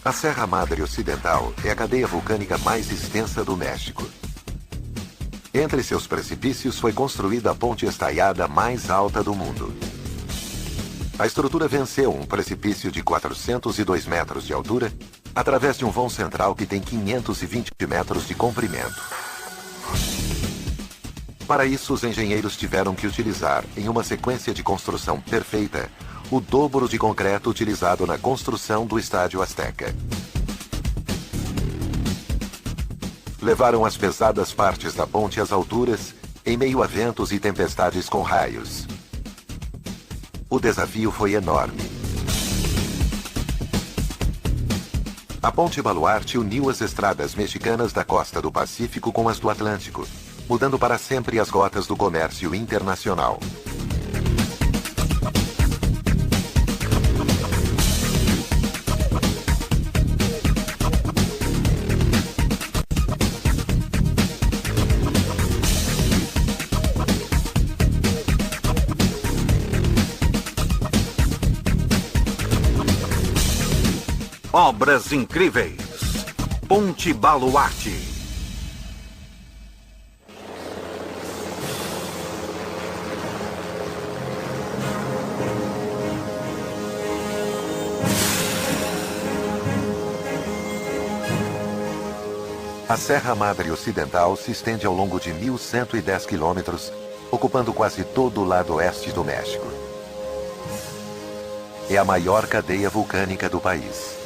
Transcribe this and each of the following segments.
A Serra Madre Ocidental é a cadeia vulcânica mais extensa do México. Entre seus precipícios foi construída a ponte estaiada mais alta do mundo. A estrutura venceu um precipício de 402 metros de altura através de um vão central que tem 520 metros de comprimento. Para isso, os engenheiros tiveram que utilizar, em uma sequência de construção perfeita, o dobro de concreto utilizado na construção do Estádio Azteca. Levaram as pesadas partes da ponte às alturas, em meio a ventos e tempestades com raios. O desafio foi enorme. A Ponte Baluarte uniu as estradas mexicanas da costa do Pacífico com as do Atlântico, mudando para sempre as rotas do comércio internacional. Obras incríveis. Ponte Baluarte. A Serra Madre Ocidental se estende ao longo de 1.110 quilômetros, ocupando quase todo o lado oeste do México. É a maior cadeia vulcânica do país.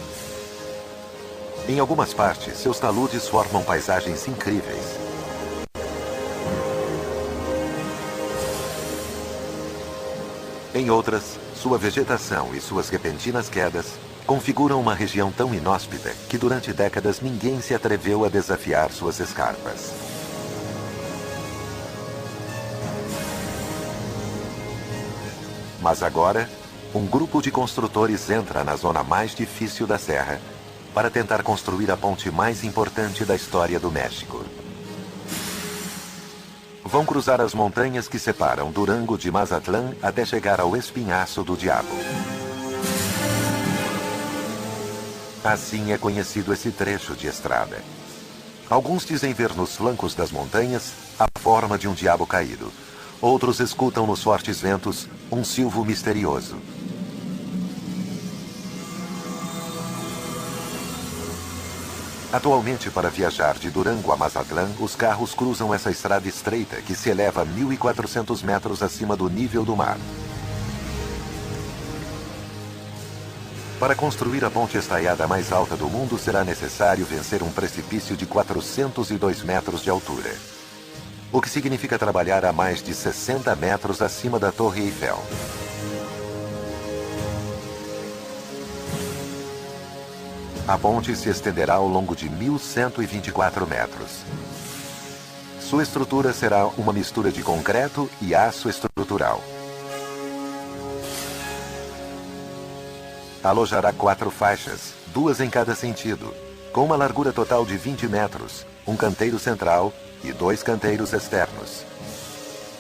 Em algumas partes, seus taludes formam paisagens incríveis. Em outras, sua vegetação e suas repentinas quedas configuram uma região tão inóspita que durante décadas ninguém se atreveu a desafiar suas escarpas. Mas agora, um grupo de construtores entra na zona mais difícil da serra para tentar construir a ponte mais importante da história do México. Vão cruzar as montanhas que separam Durango de Mazatlán até chegar ao Espinhaço do Diabo. Assim é conhecido esse trecho de estrada. Alguns dizem ver nos flancos das montanhas a forma de um diabo caído. Outros escutam nos fortes ventos um silvo misterioso. Atualmente, para viajar de Durango a Mazatlán, os carros cruzam essa estrada estreita que se eleva a 1.400 metros acima do nível do mar. Para construir a ponte estaiada mais alta do mundo, será necessário vencer um precipício de 402 metros de altura, o que significa trabalhar a mais de 60 metros acima da Torre Eiffel. A ponte se estenderá ao longo de 1.124 metros. Sua estrutura será uma mistura de concreto e aço estrutural. Alojará 4 faixas, 2 em cada sentido, com uma largura total de 20 metros, um canteiro central e 2 canteiros externos.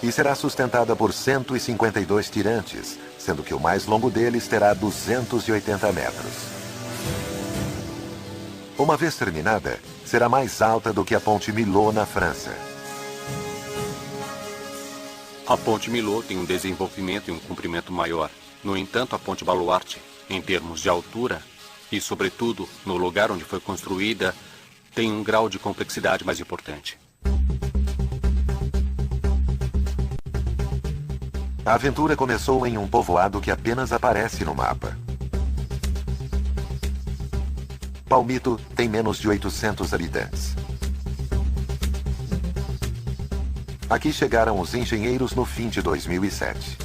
E será sustentada por 152 tirantes, sendo que o mais longo deles terá 280 metros. Uma vez terminada, será mais alta do que a Ponte Millau na França. A Ponte Millau tem um desenvolvimento e um comprimento maior. No entanto, a Ponte Baluarte, em termos de altura e, sobretudo, no lugar onde foi construída, tem um grau de complexidade mais importante. A aventura começou em um povoado que apenas aparece no mapa. Palmito tem menos de 800 habitantes. Aqui chegaram os engenheiros no fim de 2007.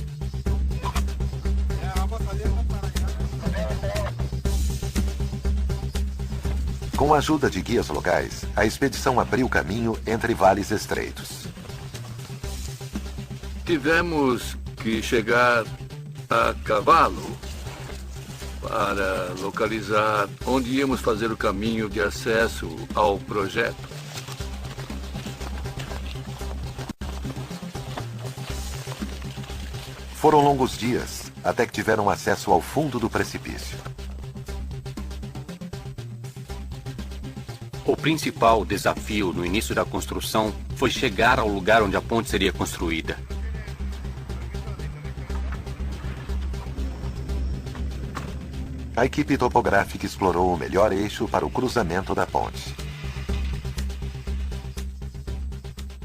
Com a ajuda de guias locais, a expedição abriu caminho entre vales estreitos. Tivemos que chegar a cavalo para localizar onde íamos fazer o caminho de acesso ao projeto. Foram longos dias até que tiveram acesso ao fundo do precipício. O principal desafio no início da construção foi chegar ao lugar onde a ponte seria construída. A equipe topográfica explorou o melhor eixo para o cruzamento da ponte.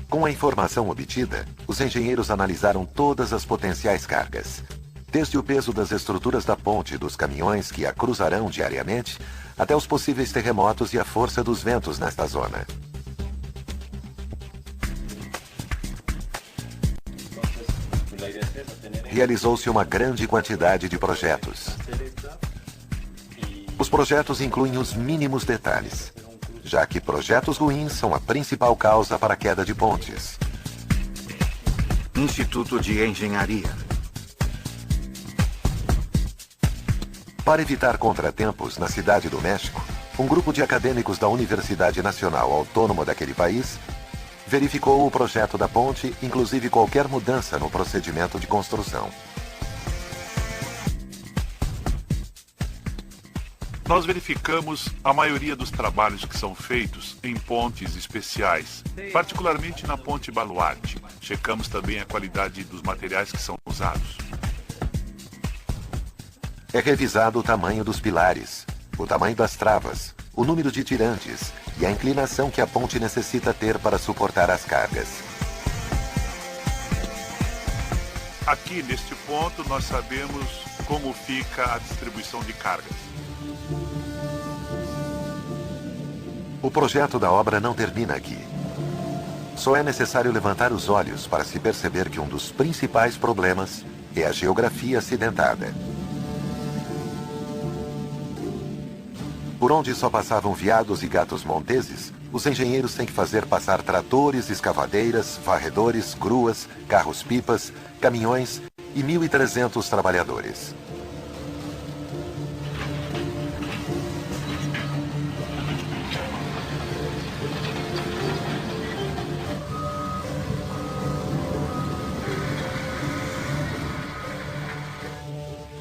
Com a informação obtida, os engenheiros analisaram todas as potenciais cargas, desde o peso das estruturas da ponte e dos caminhões que a cruzarão diariamente, até os possíveis terremotos e a força dos ventos nesta zona. Realizou-se uma grande quantidade de projetos. Os projetos incluem os mínimos detalhes, já que projetos ruins são a principal causa para a queda de pontes. Instituto de Engenharia. Para evitar contratempos na Cidade do México, um grupo de acadêmicos da Universidade Nacional Autônoma daquele país verificou o projeto da ponte, inclusive qualquer mudança no procedimento de construção. Nós verificamos a maioria dos trabalhos que são feitos em pontes especiais, particularmente na Ponte Baluarte. Checamos também a qualidade dos materiais que são usados. É revisado o tamanho dos pilares, o tamanho das travas, o número de tirantes e a inclinação que a ponte necessita ter para suportar as cargas. Aqui, neste ponto, nós sabemos como fica a distribuição de cargas. O projeto da obra não termina aqui. Só é necessário levantar os olhos para se perceber que um dos principais problemas é a geografia acidentada. Por onde só passavam veados e gatos monteses, os engenheiros têm que fazer passar tratores, escavadeiras, varredores, gruas, carros-pipas, caminhões e 1.300 trabalhadores.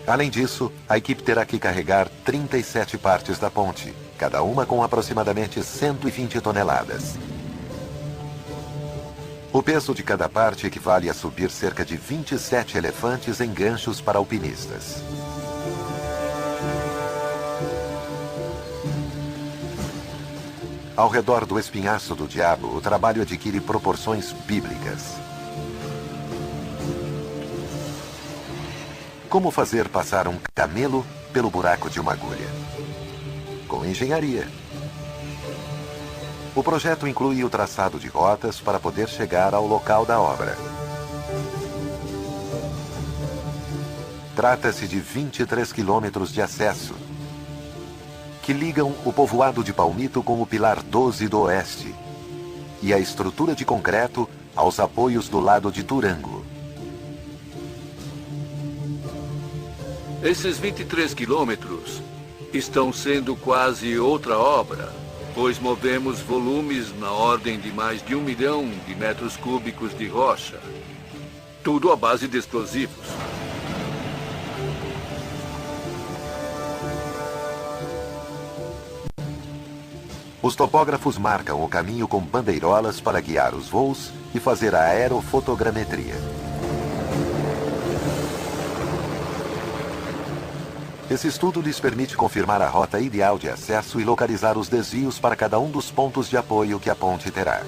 Além disso, a equipe terá que carregar 37 partes da ponte, cada uma com aproximadamente 120 toneladas. O peso de cada parte equivale a subir cerca de 27 elefantes em ganchos para alpinistas. Ao redor do espinhaço do diabo, o trabalho adquire proporções bíblicas. Como fazer passar um camelo pelo buraco de uma agulha? Com engenharia. O projeto inclui o traçado de rotas para poder chegar ao local da obra. Trata-se de 23 quilômetros de acesso, que ligam o povoado de Palmito com o Pilar 12 do Oeste e a estrutura de concreto aos apoios do lado de Durango. Esses 23 quilômetros estão sendo quase outra obra, pois movemos volumes na ordem de mais de 1 milhão de metros cúbicos de rocha. Tudo à base de explosivos. Os topógrafos marcam o caminho com bandeirolas para guiar os voos e fazer a aerofotogrametria. Esse estudo lhes permite confirmar a rota ideal de acesso e localizar os desvios para cada um dos pontos de apoio que a ponte terá.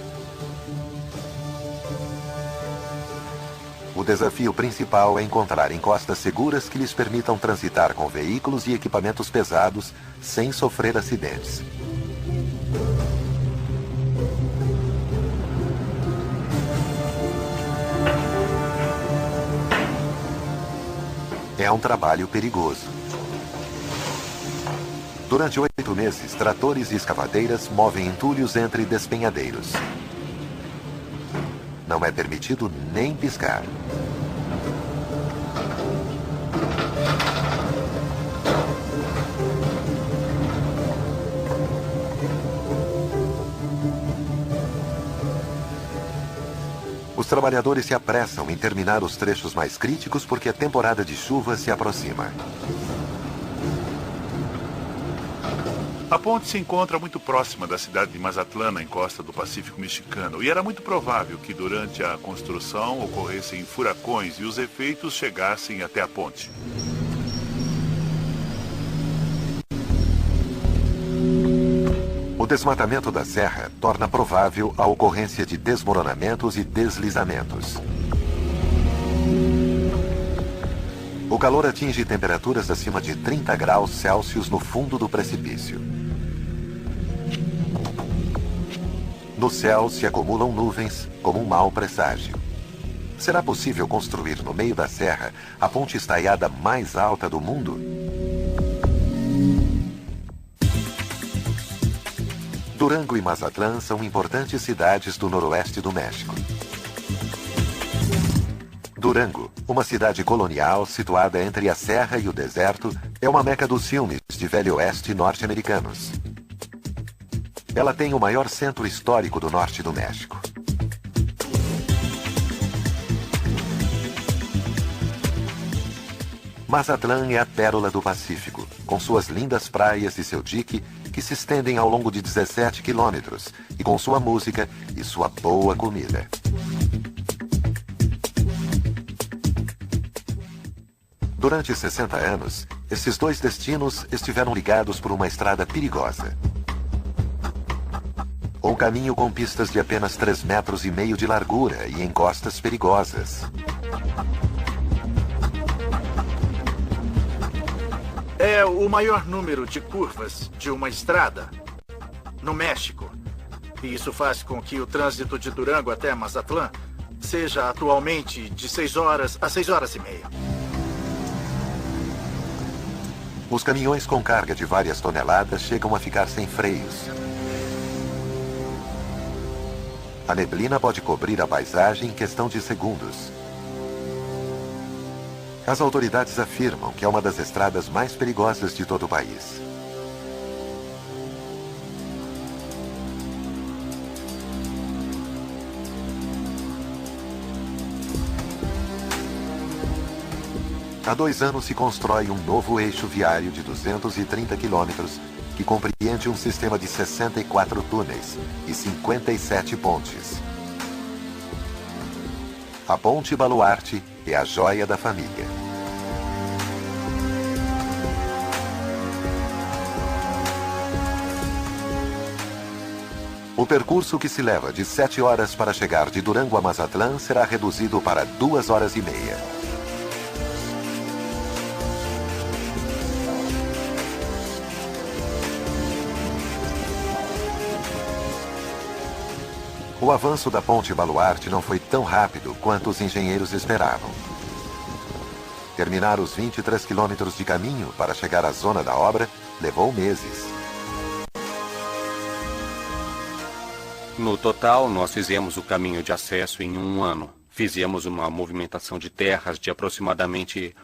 O desafio principal é encontrar encostas seguras que lhes permitam transitar com veículos e equipamentos pesados sem sofrer acidentes. É um trabalho perigoso. Durante 8 meses, tratores e escavadeiras movem entulhos entre despenhadeiros. Não é permitido nem piscar. Os trabalhadores se apressam em terminar os trechos mais críticos porque a temporada de chuva se aproxima. A ponte se encontra muito próxima da cidade de Mazatlán, na encosta do Pacífico Mexicano, e era muito provável que durante a construção ocorressem furacões e os efeitos chegassem até a ponte. O desmatamento da serra torna provável a ocorrência de desmoronamentos e deslizamentos. O calor atinge temperaturas acima de 30 graus Celsius no fundo do precipício. No céu se acumulam nuvens como um mau presságio. Será possível construir no meio da serra a ponte estaiada mais alta do mundo? Durango e Mazatlán são importantes cidades do noroeste do México. Durango, uma cidade colonial situada entre a serra e o deserto, é uma meca dos filmes de velho oeste norte-americanos. Ela tem o maior centro histórico do norte do México. Mazatlán é a pérola do Pacífico, com suas lindas praias e seu dique, que se estendem ao longo de 17 quilômetros, e com sua música e sua boa comida. Durante 60 anos, esses dois destinos estiveram ligados por uma estrada perigosa. Um caminho com pistas de apenas 3,5 metros de largura e encostas perigosas. É o maior número de curvas de uma estrada no México. E isso faz com que o trânsito de Durango até Mazatlán seja atualmente de 6 horas a 6 horas e meia. Os caminhões com carga de várias toneladas chegam a ficar sem freios. A neblina pode cobrir a paisagem em questão de segundos. As autoridades afirmam que é uma das estradas mais perigosas de todo o país. Há 2 anos se constrói um novo eixo viário de 230 quilômetros que compreende um sistema de 64 túneis e 57 pontes. A Ponte Baluarte é a joia da família. O percurso, que se leva de 7 horas para chegar de Durango a Mazatlán, será reduzido para 2 horas e meia. O avanço da Ponte Baluarte não foi tão rápido quanto os engenheiros esperavam. Terminar os 23 quilômetros de caminho para chegar à zona da obra levou meses. No total, nós fizemos o caminho de acesso em 1 ano. Fizemos uma movimentação de terras de aproximadamente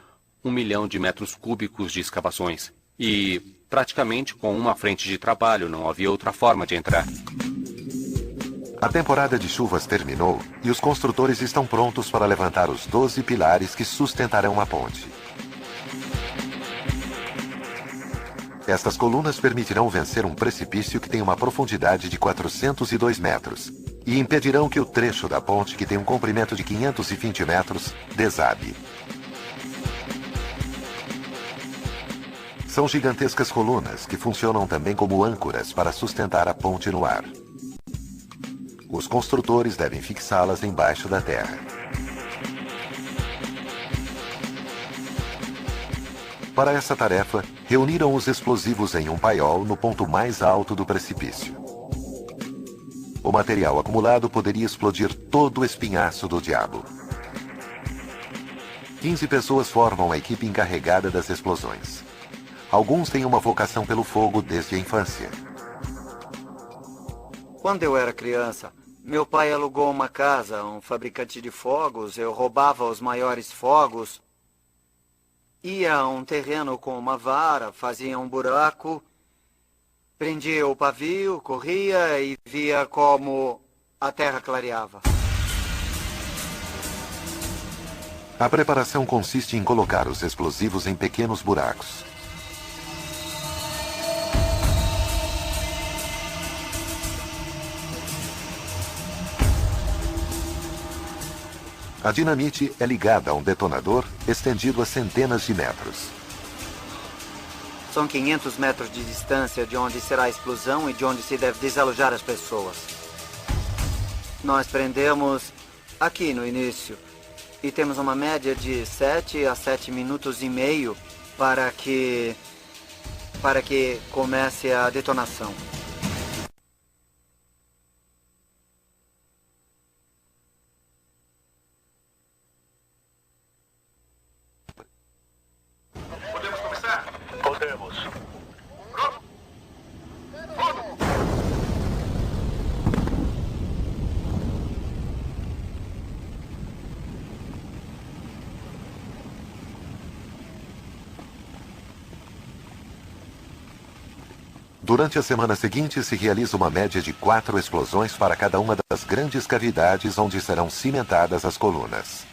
1 milhão de metros cúbicos de escavações. E, praticamente, com uma frente de trabalho, não havia outra forma de entrar. A temporada de chuvas terminou e os construtores estão prontos para levantar os 12 pilares que sustentarão a ponte. Estas colunas permitirão vencer um precipício que tem uma profundidade de 402 metros e impedirão que o trecho da ponte, que tem um comprimento de 520 metros, desabe. São gigantescas colunas que funcionam também como âncoras para sustentar a ponte no ar. Os construtores devem fixá-las embaixo da terra. Para essa tarefa, reuniram os explosivos em um paiol no ponto mais alto do precipício. O material acumulado poderia explodir todo o espinhaço do diabo. 15 pessoas formam a equipe encarregada das explosões. Alguns têm uma vocação pelo fogo desde a infância. Quando eu era criança, meu pai alugou uma casa, um fabricante de fogos. Eu roubava os maiores fogos. Ia a um terreno com uma vara, fazia um buraco, prendia o pavio, corria e via como a terra clareava. A preparação consiste em colocar os explosivos em pequenos buracos. A dinamite é ligada a um detonador estendido a centenas de metros. São 500 metros de distância de onde será a explosão e de onde se deve desalojar as pessoas. Nós prendemos aqui no início e temos uma média de 7 a 7 minutos e meio para que comece a detonação. Podemos começar? Podemos. Pronto? Fogo! Durante a semana seguinte, se realiza uma média de 4 explosões para cada uma das grandes cavidades onde serão cimentadas as colunas.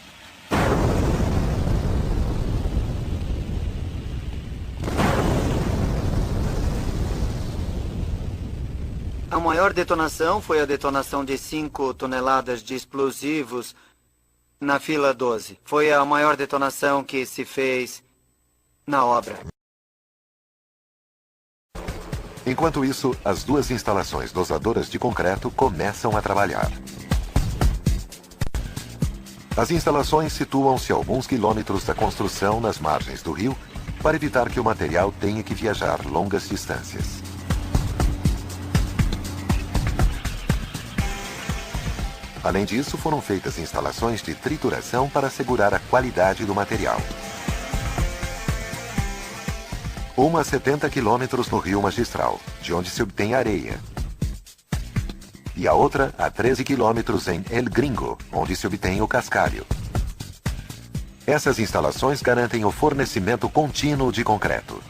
A maior detonação foi a detonação de 5 toneladas de explosivos na fila 12. Foi a maior detonação que se fez na obra. Enquanto isso, as 2 instalações dosadoras de concreto começam a trabalhar. As instalações situam-se a alguns quilômetros da construção nas margens do rio para evitar que o material tenha que viajar longas distâncias. Além disso, foram feitas instalações de trituração para assegurar a qualidade do material. Uma a 70 quilômetros no Rio Magistral, de onde se obtém areia. E a outra a 13 quilômetros em El Gringo, onde se obtém o cascalho. Essas instalações garantem o fornecimento contínuo de concreto.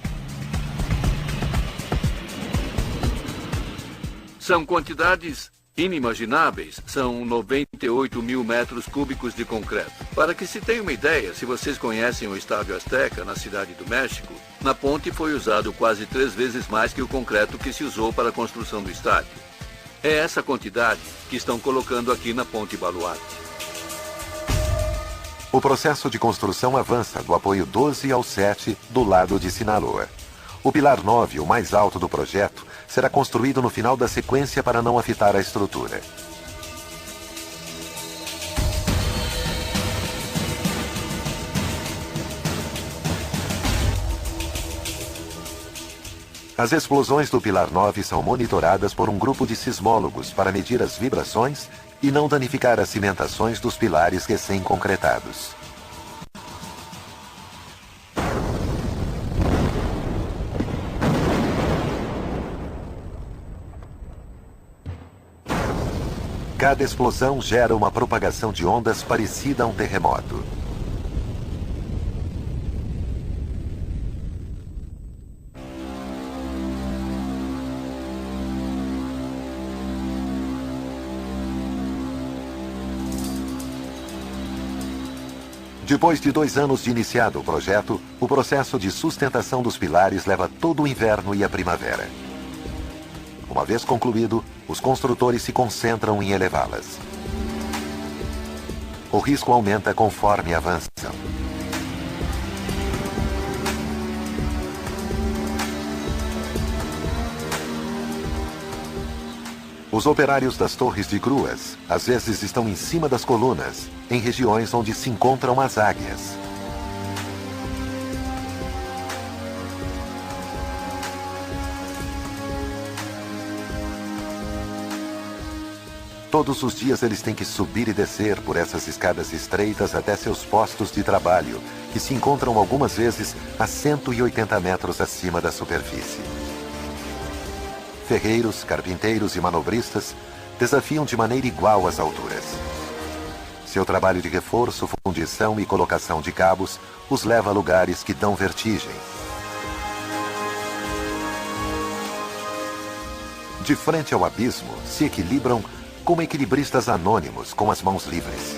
São quantidades inimagináveis. São 98 mil metros cúbicos de concreto. Para que se tenha uma ideia, se vocês conhecem o Estádio Azteca, na Cidade do México, na ponte foi usado quase 3 vezes mais que o concreto que se usou para a construção do estádio. É essa quantidade que estão colocando aqui na Ponte Baluarte. O processo de construção avança do apoio 12 ao 7 do lado de Sinaloa. O pilar 9, o mais alto do projeto, será construído no final da sequência para não afetar a estrutura. As explosões do pilar 9 são monitoradas por um grupo de sismólogos para medir as vibrações e não danificar as cimentações dos pilares recém-concretados. Cada explosão gera uma propagação de ondas parecida a um terremoto. Depois de 2 anos de iniciado o projeto, o processo de sustentação dos pilares leva todo o inverno e a primavera. Uma vez concluído, os construtores se concentram em elevá-las. O risco aumenta conforme avançam. Os operários das torres de gruas, às vezes, estão em cima das colunas, em regiões onde se encontram as águias. Todos os dias eles têm que subir e descer por essas escadas estreitas até seus postos de trabalho, que se encontram algumas vezes a 180 metros acima da superfície. Ferreiros, carpinteiros e manobristas desafiam de maneira igual as alturas. Seu trabalho de reforço, fundição e colocação de cabos os leva a lugares que dão vertigem. De frente ao abismo, se equilibram como equilibristas anônimos com as mãos livres.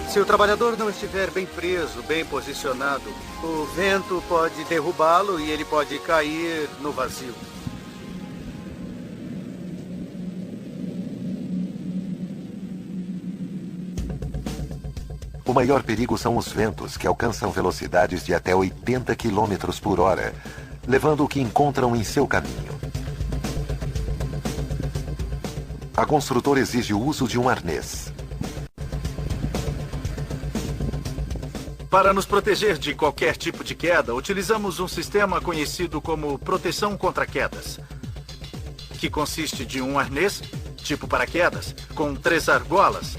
Se o trabalhador não estiver bem preso, bem posicionado, o vento pode derrubá-lo e ele pode cair no vazio. O maior perigo são os ventos, que alcançam velocidades de até 80 km por hora, levando o que encontram em seu caminho. A construtora exige o uso de um arnês. Para nos proteger de qualquer tipo de queda, utilizamos um sistema conhecido como proteção contra quedas, que consiste de um arnês, tipo paraquedas, com 3 argolas,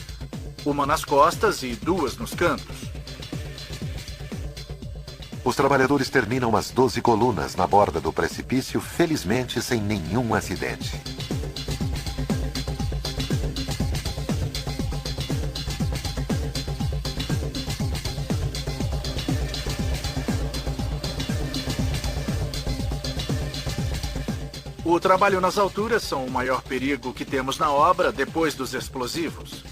uma nas costas e 2 nos cantos. Os trabalhadores terminam as 12 colunas na borda do precipício, felizmente sem nenhum acidente. O trabalho nas alturas são o maior perigo que temos na obra depois dos explosivos.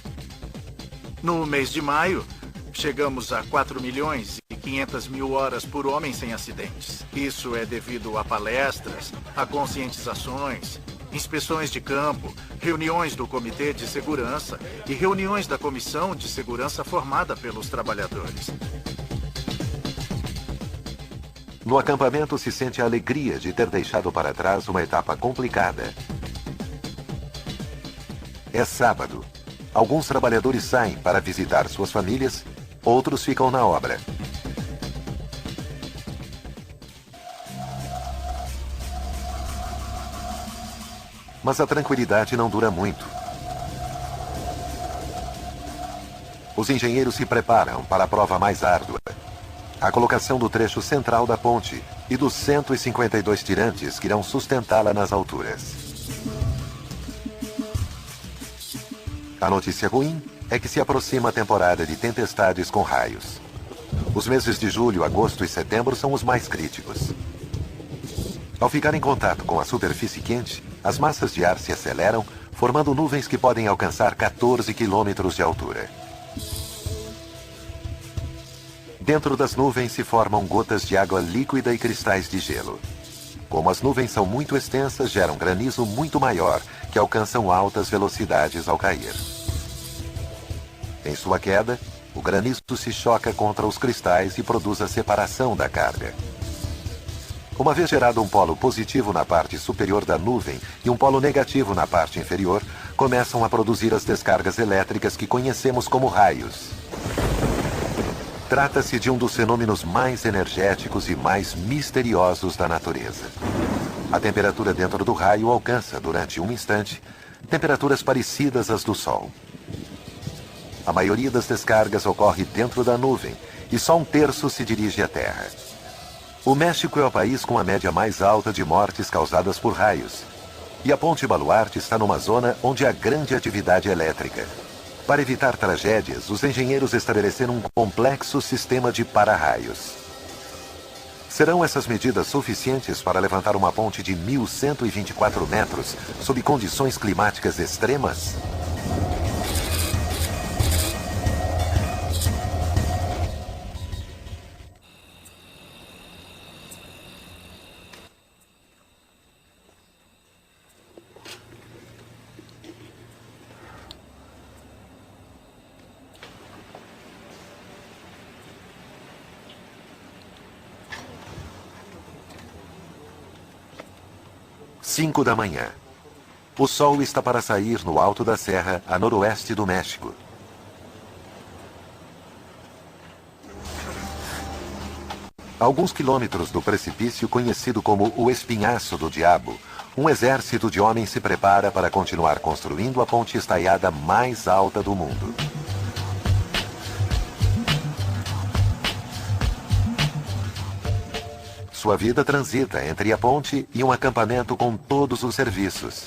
No mês de maio, chegamos a 4.500.000 horas por homem sem acidentes. Isso é devido a palestras, a conscientizações, inspeções de campo, reuniões do Comitê de Segurança e reuniões da Comissão de Segurança formada pelos trabalhadores. No acampamento se sente a alegria de ter deixado para trás uma etapa complicada. É sábado. Alguns trabalhadores saem para visitar suas famílias, outros ficam na obra. Mas a tranquilidade não dura muito. Os engenheiros se preparam para a prova mais árdua. A colocação do trecho central da ponte e dos 152 tirantes que irão sustentá-la nas alturas. A notícia ruim é que se aproxima a temporada de tempestades com raios. Os meses de julho, agosto e setembro são os mais críticos. Ao ficar em contato com a superfície quente, as massas de ar se aceleram, formando nuvens que podem alcançar 14 quilômetros de altura. Dentro das nuvens se formam gotas de água líquida e cristais de gelo. Como as nuvens são muito extensas, geram granizo muito maior, que alcançam altas velocidades ao cair. Em sua queda, o granizo se choca contra os cristais e produz a separação da carga. Uma vez gerado um polo positivo na parte superior da nuvem e um polo negativo na parte inferior, começam a produzir as descargas elétricas que conhecemos como raios. Trata-se de um dos fenômenos mais energéticos e mais misteriosos da natureza. A temperatura dentro do raio alcança, durante um instante, temperaturas parecidas às do Sol. A maioria das descargas ocorre dentro da nuvem e só 1/3 se dirige à Terra. O México é o país com a média mais alta de mortes causadas por raios. E a Ponte Baluarte está numa zona onde há grande atividade elétrica. Para evitar tragédias, os engenheiros estabeleceram um complexo sistema de para-raios. Serão essas medidas suficientes para levantar uma ponte de 1.124 metros sob condições climáticas extremas? Cinco da manhã. O sol está para sair no alto da serra, a noroeste do México. A alguns quilômetros do precipício conhecido como o Espinhaço do Diabo, um exército de homens se prepara para continuar construindo a ponte estaiada mais alta do mundo. Sua vida transita entre a ponte e um acampamento com todos os serviços.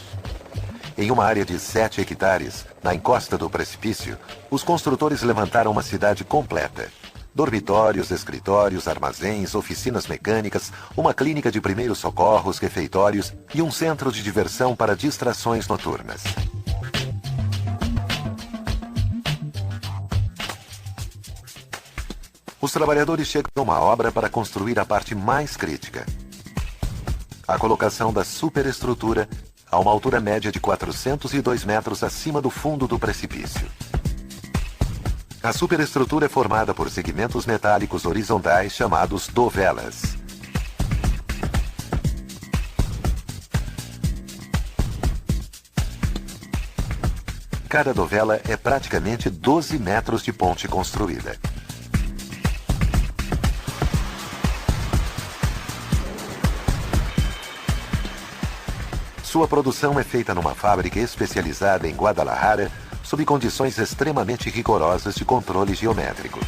Em uma área de 7 hectares, na encosta do precipício, os construtores levantaram uma cidade completa. Dormitórios, escritórios, armazéns, oficinas mecânicas, uma clínica de primeiros socorros, refeitórios e um centro de diversão para distrações noturnas. Os trabalhadores chegam à obra para construir a parte mais crítica: a colocação da superestrutura a uma altura média de 402 metros acima do fundo do precipício. A superestrutura é formada por segmentos metálicos horizontais chamados dovelas. Cada dovela é praticamente 12 metros de ponte construída. Sua produção é feita numa fábrica especializada em Guadalajara, sob condições extremamente rigorosas de controle geométrico.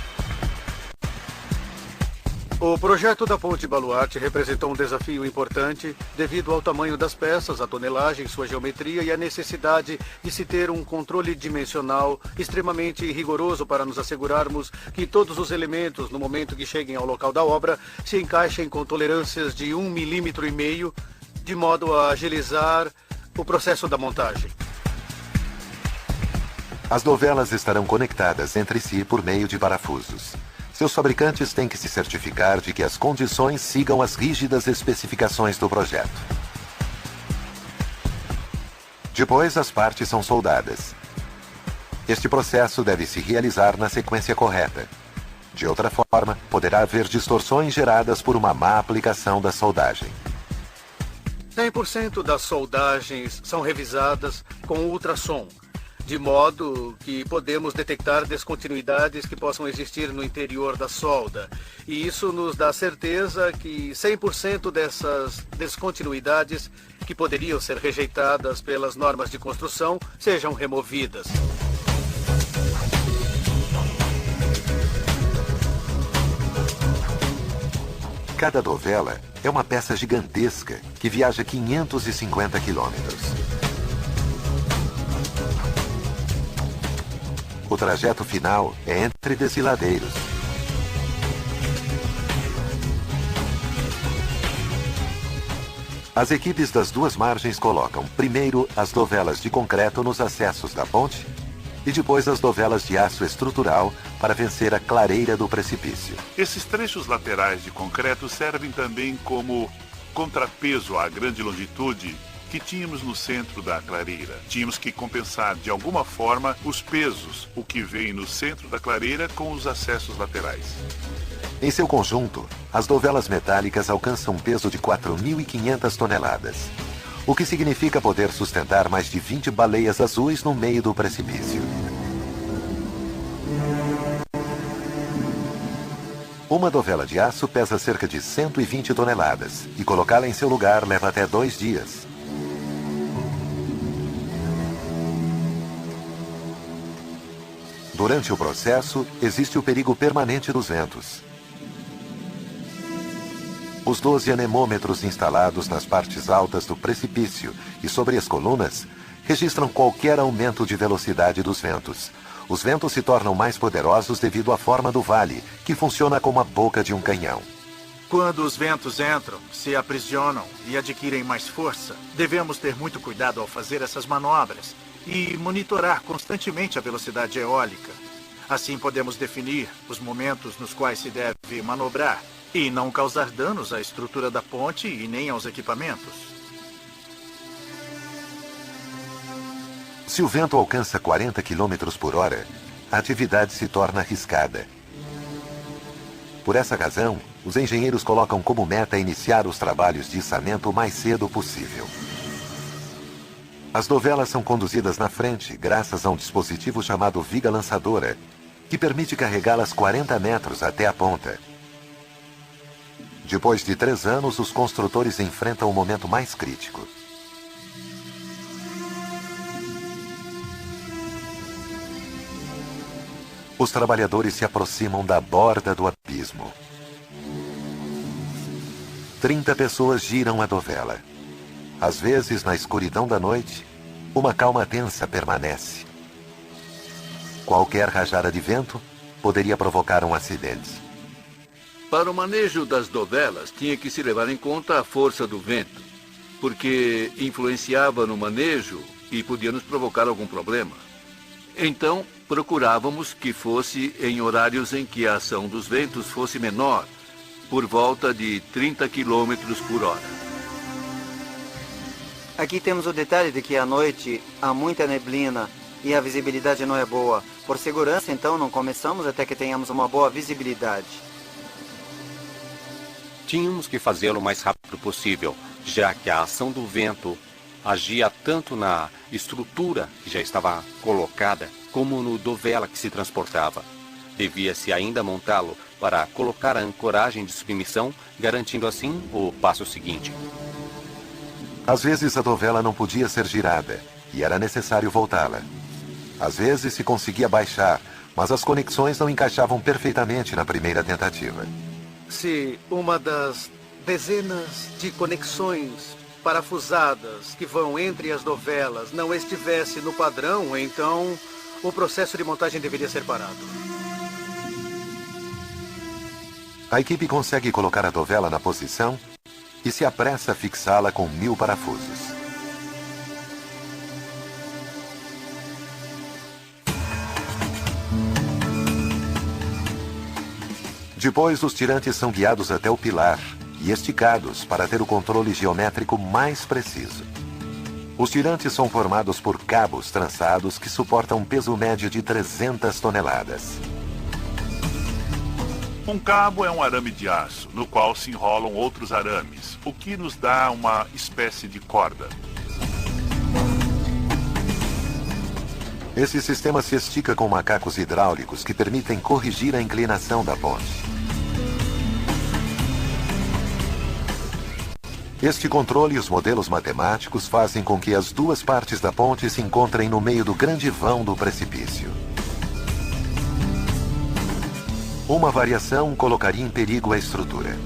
O projeto da Ponte Baluarte representou um desafio importante devido ao tamanho das peças, a tonelagem, sua geometria e a necessidade de se ter um controle dimensional extremamente rigoroso para nos assegurarmos que todos os elementos, no momento que cheguem ao local da obra, se encaixem com tolerâncias de 1,5 milímetro, de modo a agilizar o processo da montagem. As dovelas estarão conectadas entre si por meio de parafusos. Seus fabricantes têm que se certificar de que as condições sigam as rígidas especificações do projeto. Depois, as partes são soldadas. Este processo deve se realizar na sequência correta. De outra forma, poderá haver distorções geradas por uma má aplicação da soldagem. 100% das soldagens são revisadas com ultrassom, de modo que podemos detectar descontinuidades que possam existir no interior da solda. E isso nos dá certeza que 100% dessas descontinuidades que poderiam ser rejeitadas pelas normas de construção sejam removidas. Cada dovela é uma peça gigantesca que viaja 550 quilômetros. O trajeto final é entre desfiladeiros. As equipes das duas margens colocam primeiro as dovelas de concreto nos acessos da ponte e depois as dovelas de aço estrutural para vencer a clareira do precipício. Esses trechos laterais de concreto servem também como contrapeso à grande longitude que tínhamos no centro da clareira. Tínhamos que compensar de alguma forma os pesos, o que vem no centro da clareira com os acessos laterais. Em seu conjunto, as dovelas metálicas alcançam um peso de 4.500 toneladas, o que significa poder sustentar mais de 20 baleias azuis no meio do precipício. Uma dovela de aço pesa cerca de 120 toneladas e colocá-la em seu lugar leva até 2 dias. Durante o processo, existe o perigo permanente dos ventos. Os 12 anemômetros instalados nas partes altas do precipício e sobre as colunas registram qualquer aumento de velocidade dos ventos. Os ventos se tornam mais poderosos devido à forma do vale, que funciona como a boca de um canhão. Quando os ventos entram, se aprisionam e adquirem mais força, devemos ter muito cuidado ao fazer essas manobras e monitorar constantemente a velocidade eólica. Assim podemos definir os momentos nos quais se deve manobrar e não causar danos à estrutura da ponte e nem aos equipamentos. Se o vento alcança 40 km por hora, a atividade se torna arriscada. Por essa razão, os engenheiros colocam como meta iniciar os trabalhos de içamento o mais cedo possível. As dovelas são conduzidas na frente graças a um dispositivo chamado viga lançadora, que permite carregá-las 40 metros até a ponta. Depois de 3 anos, os construtores enfrentam o momento mais crítico. Os trabalhadores se aproximam da borda do abismo. 30 pessoas giram a dovela. Às vezes, na escuridão da noite, uma calma tensa permanece. Qualquer rajada de vento poderia provocar um acidente. Para o manejo das dovelas, tinha que se levar em conta a força do vento, porque influenciava no manejo e podia nos provocar algum problema. Então, procurávamos que fosse em horários em que a ação dos ventos fosse menor, por volta de 30 km por hora. Aqui temos o detalhe de que à noite há muita neblina e a visibilidade não é boa. Por segurança, então, não começamos até que tenhamos uma boa visibilidade. Tínhamos que fazê-lo o mais rápido possível, já que a ação do vento agia tanto na estrutura que já estava colocada, como no dovela que se transportava. Devia-se ainda montá-lo para colocar a ancoragem de submissão, garantindo assim o passo seguinte. Às vezes a dovela não podia ser girada e era necessário voltá-la. Às vezes se conseguia baixar, mas as conexões não encaixavam perfeitamente na primeira tentativa. Se uma das dezenas de conexões parafusadas que vão entre as dovelas não estivesse no padrão, então o processo de montagem deveria ser parado. A equipe consegue colocar a dovela na posição e se apressa a fixá-la com 1000 parafusos. Depois, os tirantes são guiados até o pilar e esticados para ter o controle geométrico mais preciso. Os tirantes são formados por cabos trançados que suportam um peso médio de 300 toneladas. Um cabo é um arame de aço, no qual se enrolam outros arames, o que nos dá uma espécie de corda. Esse sistema se estica com macacos hidráulicos que permitem corrigir a inclinação da ponte. Este controle e os modelos matemáticos fazem com que as duas partes da ponte se encontrem no meio do grande vão do precipício. Uma variação colocaria em perigo a estrutura.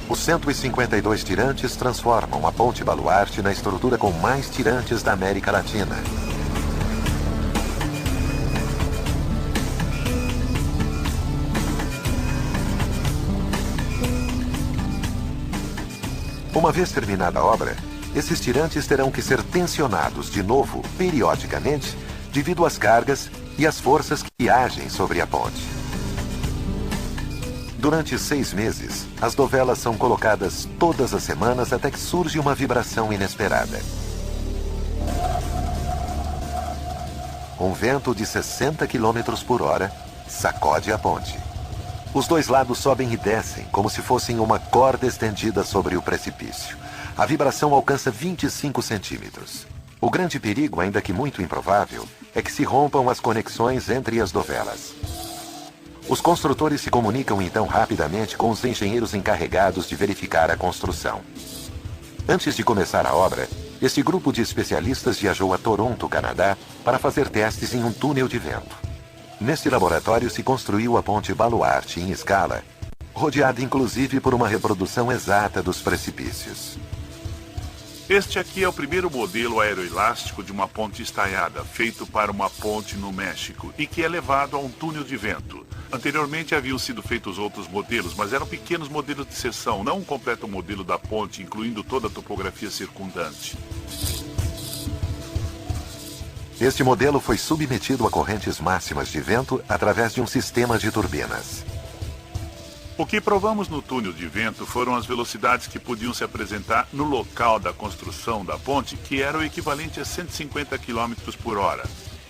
Os 152 tirantes transformam a Ponte Baluarte na estrutura com mais tirantes da América Latina. Uma vez terminada a obra, esses tirantes terão que ser tensionados de novo, periodicamente, devido às cargas e às forças que agem sobre a ponte. Durante 6 meses, as dovelas são colocadas todas as semanas até que surge uma vibração inesperada. Um vento de 60 km por hora sacode a ponte. Os dois lados sobem e descem, como se fossem uma corda estendida sobre o precipício. A vibração alcança 25 centímetros. O grande perigo, ainda que muito improvável, é que se rompam as conexões entre as dovelas. Os construtores se comunicam então rapidamente com os engenheiros encarregados de verificar a construção. Antes de começar a obra, este grupo de especialistas viajou a Toronto, Canadá, para fazer testes em um túnel de vento. Neste laboratório se construiu a Ponte Baluarte em escala, rodeada inclusive por uma reprodução exata dos precipícios. Este aqui é o primeiro modelo aeroelástico de uma ponte estaiada, feito para uma ponte no México, e que é levado a um túnel de vento. Anteriormente haviam sido feitos outros modelos, mas eram pequenos modelos de seção, não um completo modelo da ponte, incluindo toda a topografia circundante. Este modelo foi submetido a correntes máximas de vento através de um sistema de turbinas. O que provamos no túnel de vento foram as velocidades que podiam se apresentar no local da construção da ponte, que era o equivalente a 150 km por hora.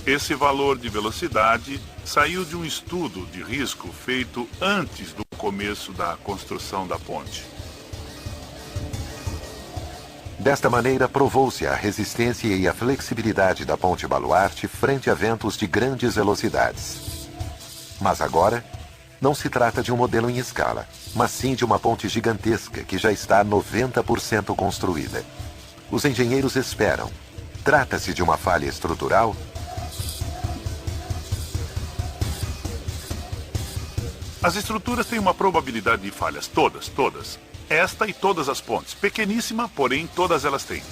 Esse valor de velocidade saiu de um estudo de risco feito antes do começo da construção da ponte. Desta maneira, provou-se a resistência e a flexibilidade da Ponte Baluarte frente a ventos de grandes velocidades. Mas agora, não se trata de um modelo em escala, mas sim de uma ponte gigantesca que já está 90% construída. Os engenheiros esperam. Trata-se de uma falha estrutural? As estruturas têm uma probabilidade de falhas, todas. Esta e todas as pontes. Pequeníssima, porém todas elas têm.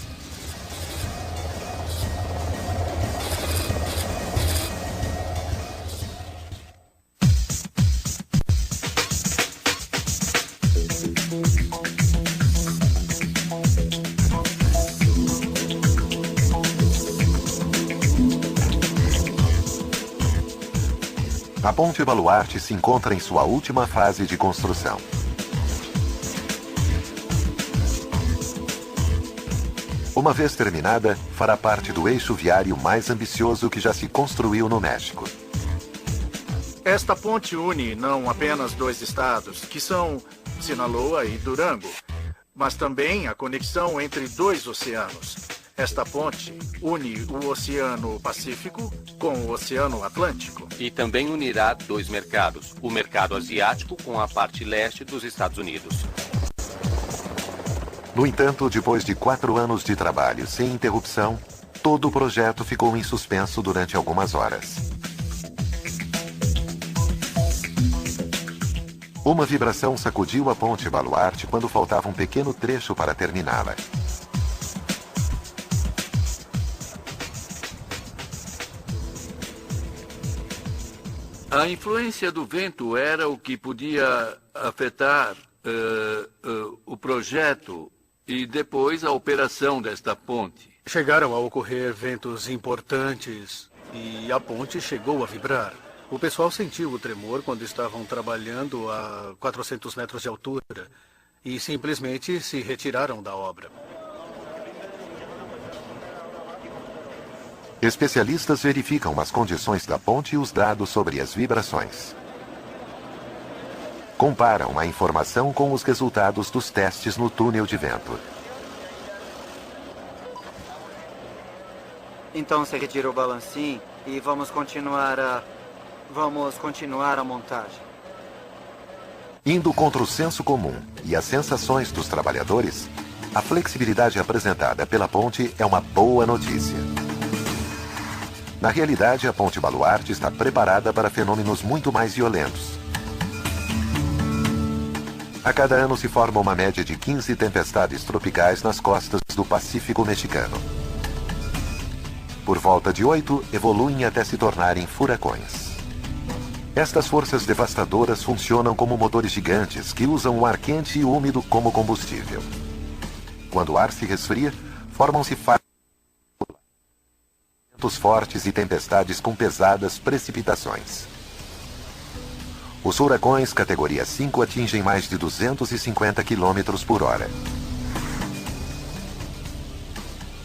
A Ponte Baluarte se encontra em sua última fase de construção. Uma vez terminada, fará parte do eixo viário mais ambicioso que já se construiu no México. Esta ponte une não apenas dois estados, que são Sinaloa e Durango, mas também a conexão entre dois oceanos. Esta ponte une o Oceano Pacífico com o Oceano Atlântico. E também unirá dois mercados, o mercado asiático com a parte leste dos Estados Unidos. No entanto, depois de 4 anos de trabalho sem interrupção, todo o projeto ficou em suspenso durante algumas horas. Uma vibração sacudiu a ponte Baluarte quando faltava um pequeno trecho para terminá-la. A influência do vento era o que podia afetar o projeto e depois a operação desta ponte. Chegaram a ocorrer ventos importantes e a ponte chegou a vibrar. O pessoal sentiu o tremor quando estavam trabalhando a 400 metros de altura e simplesmente se retiraram da obra. Especialistas verificam as condições da ponte e os dados sobre as vibrações. Comparam a informação com os resultados dos testes no túnel de vento. Então se retira o balancim e vamos continuar a montagem. Indo contra o senso comum e as sensações dos trabalhadores, a flexibilidade apresentada pela ponte é uma boa notícia. Na realidade, a ponte Baluarte está preparada para fenômenos muito mais violentos. A cada ano se forma uma média de 15 tempestades tropicais nas costas do Pacífico mexicano. Por volta de 8, evoluem até se tornarem furacões. Estas forças devastadoras funcionam como motores gigantes que usam o ar quente e úmido como combustível. Quando o ar se resfria, formam-se ventos fortes e tempestades com pesadas precipitações. Os furacões categoria 5 atingem mais de 250 km por hora.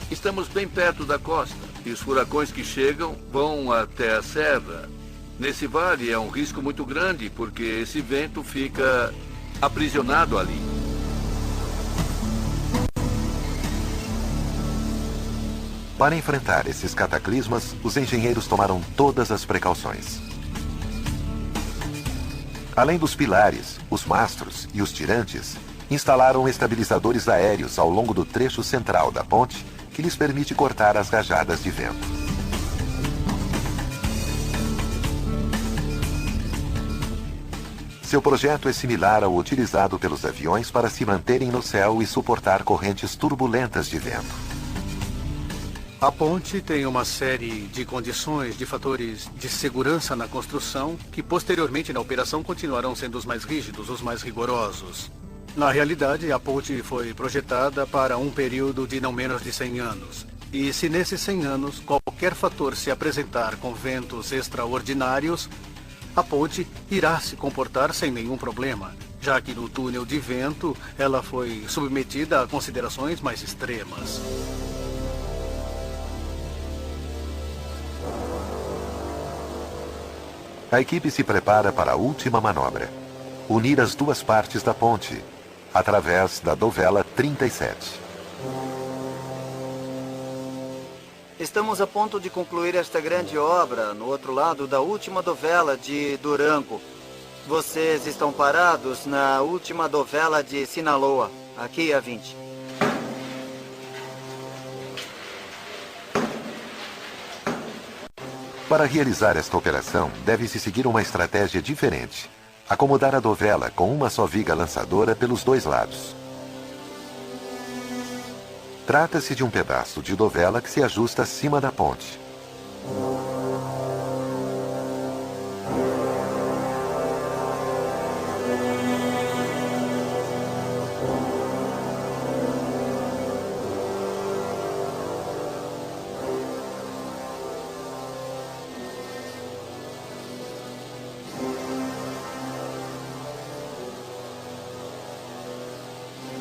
Estamos bem perto da costa e os furacões que chegam vão até a serra. Nesse vale é um risco muito grande porque esse vento fica aprisionado ali. Para enfrentar esses cataclismas, os engenheiros tomaram todas as precauções. Além dos pilares, os mastros e os tirantes, instalaram estabilizadores aéreos ao longo do trecho central da ponte, que lhes permite cortar as rajadas de vento. Seu projeto é similar ao utilizado pelos aviões para se manterem no céu e suportar correntes turbulentas de vento. A ponte tem uma série de condições, de fatores de segurança na construção, que posteriormente na operação continuarão sendo os mais rígidos, os mais rigorosos. Na realidade, a ponte foi projetada para um período de não menos de 100 anos. E se nesses 100 anos qualquer fator se apresentar com ventos extraordinários, a ponte irá se comportar sem nenhum problema, já que no túnel de vento ela foi submetida a considerações mais extremas. A equipe se prepara para a última manobra: unir as duas partes da ponte, através da dovela 37. Estamos a ponto de concluir esta grande obra no outro lado da última dovela de Durango. Vocês estão parados na última dovela de Sinaloa, aqui a 20. Para realizar esta operação, deve-se seguir uma estratégia diferente: acomodar a dovela com uma só viga lançadora pelos dois lados. Trata-se de um pedaço de dovela que se ajusta acima da ponte.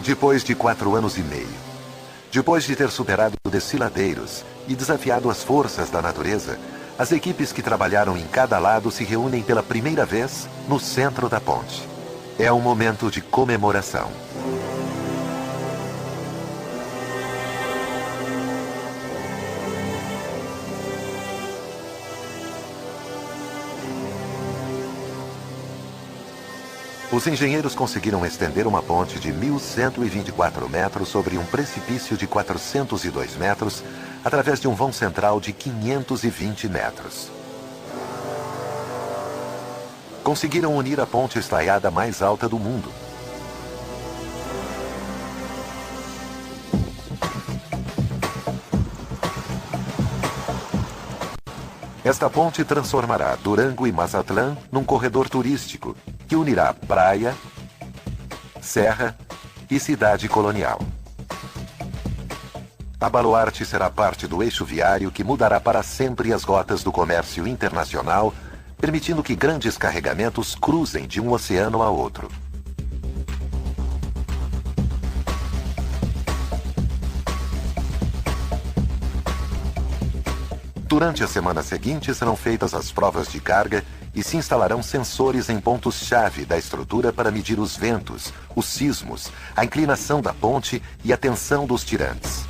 Depois de 4 anos e meio, Depois de ter superado desfiladeiros e desafiado as forças da natureza, as equipes que trabalharam em cada lado se reúnem pela primeira vez no centro da ponte. É um momento de comemoração. Os engenheiros conseguiram estender uma ponte de 1.124 metros sobre um precipício de 402 metros, através de um vão central de 520 metros. Conseguiram unir a ponte estaiada mais alta do mundo. Esta ponte transformará Durango e Mazatlán num corredor turístico que unirá praia, serra e cidade colonial. A Baluarte será parte do eixo viário que mudará para sempre as rotas do comércio internacional, permitindo que grandes carregamentos cruzem de um oceano a outro. Durante a semana seguinte serão feitas as provas de carga e se instalarão sensores em pontos-chave da estrutura para medir os ventos, os sismos, a inclinação da ponte e a tensão dos tirantes.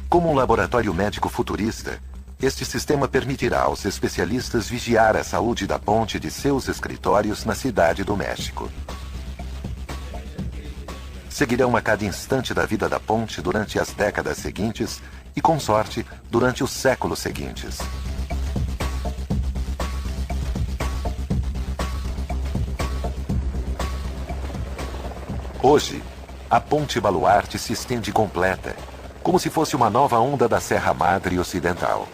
Como um laboratório médico futurista, este sistema permitirá aos especialistas vigiar a saúde da ponte de seus escritórios na cidade do México. Seguirão a cada instante da vida da ponte durante as décadas seguintes e, com sorte, durante os séculos seguintes. Hoje, a Ponte Baluarte se estende completa, como se fosse uma nova onda da Serra Madre Ocidental.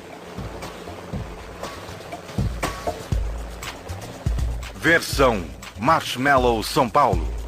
Versão Marshmallow São Paulo.